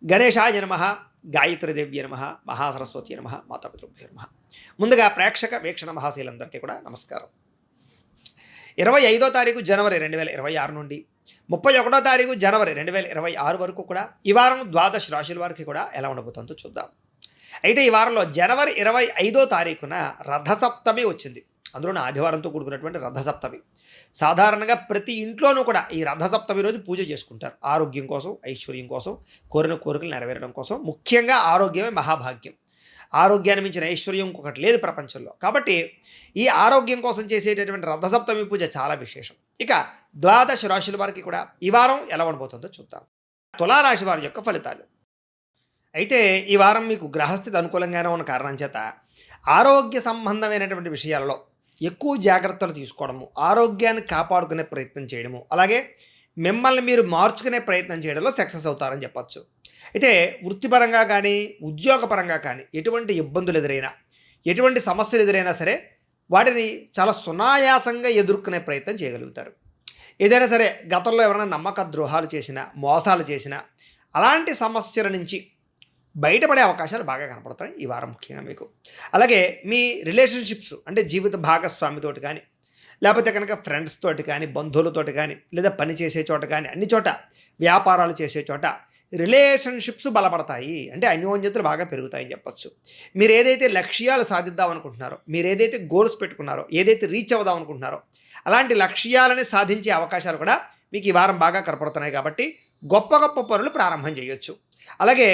గణేశాయ నమః, గాయత్రీదేవ్య నమః, మహాసరస్వతి నమః, మాతాపితృభ్యో నమః. ముందుగా ప్రేక్షక వీక్షణ మహాశీలందరికీ కూడా నమస్కారం. 25వ తారీఖు జనవరి 2026 నుండి 31వ తారీఖు జనవరి 2026 వరకు కూడా ఈ వారం ద్వాదశ రాశుల వారికి కూడా ఎలా ఉండబోతుందో చూద్దాం. అయితే ఈ వారంలో జనవరి 25వ తారీఖున రథసప్తమి వచ్చింది. అందులోనే ఆదివారంతో కూడుకున్నటువంటి రథసప్తమి. సాధారణంగా ప్రతి ఇంట్లోనూ కూడా ఈ రథసప్తమి రోజు పూజ చేసుకుంటారు. ఆరోగ్యం కోసం, ఐశ్వర్యం కోసం, కోరిన కోరికలు నెరవేరడం కోసం. ముఖ్యంగా ఆరోగ్యమే మహాభాగ్యం. ఆరోగ్యాన్ని మించిన ఐశ్వర్యం ఇంకొకటి లేదు ప్రపంచంలో. కాబట్టి ఈ ఆరోగ్యం కోసం చేసేటటువంటి రథసప్తమి పూజ చాలా విశేషం. ఇక ద్వాదశ రాశుల వారికి కూడా ఈ వారం ఎలా ఉండబోతుందో చూద్దాం. తులారాశి వారి యొక్క ఫలితాలు. అయితే ఈ వారం మీకు గ్రహస్థితి అనుకూలంగానే ఉన్న కారణం చేత ఆరోగ్య సంబంధమైనటువంటి విషయాలలో ఎక్కువ జాగ్రత్తలు తీసుకోవడము, ఆరోగ్యాన్ని కాపాడుకునే ప్రయత్నం చేయడము, అలాగే మిమ్మల్ని మీరు మార్చుకునే ప్రయత్నం చేయడంలో సక్సెస్ అవుతారని చెప్పచ్చు. అయితే వృత్తిపరంగా కానీ, ఉద్యోగపరంగా కానీ ఎటువంటి ఇబ్బందులు ఎదురైనా, ఎటువంటి సమస్యలు ఎదురైనా సరే వాటిని చాలా సునాయాసంగా ఎదుర్కొనే ప్రయత్నం చేయగలుగుతారు. ఏదైనా సరే గతంలో ఎవరైనా నమ్మక ద్రోహాలు చేసినా, మోసాలు చేసినా అలాంటి సమస్యల నుంచి బయటపడే అవకాశాలు బాగా కనపడతాయి ఈ వారం ముఖ్యంగా మీకు. అలాగే మీ రిలేషన్షిప్స్ అంటే జీవిత భాగస్వామితోటి కానీ, లేకపోతే కనుక ఫ్రెండ్స్ తోటి కానీ, బంధువులతోటి కానీ, లేదా పని చేసే చోట కానీ, అన్ని చోట వ్యాపారాలు చేసే చోట రిలేషన్షిప్స్ బలపడతాయి. అంటే అన్యోన్యతలు బాగా పెరుగుతాయని చెప్పచ్చు. మీరు ఏదైతే లక్ష్యాలు సాధిద్దాం అనుకుంటున్నారో, మీరు ఏదైతే గోల్స్ పెట్టుకున్నారో, ఏదైతే రీచ్ అవుదాం అనుకుంటున్నారో అలాంటి లక్ష్యాలని సాధించే అవకాశాలు కూడా మీకు ఈ వారం బాగా కనపడుతున్నాయి. కాబట్టి గొప్ప గొప్ప పనులు ప్రారంభం చేయొచ్చు. అలాగే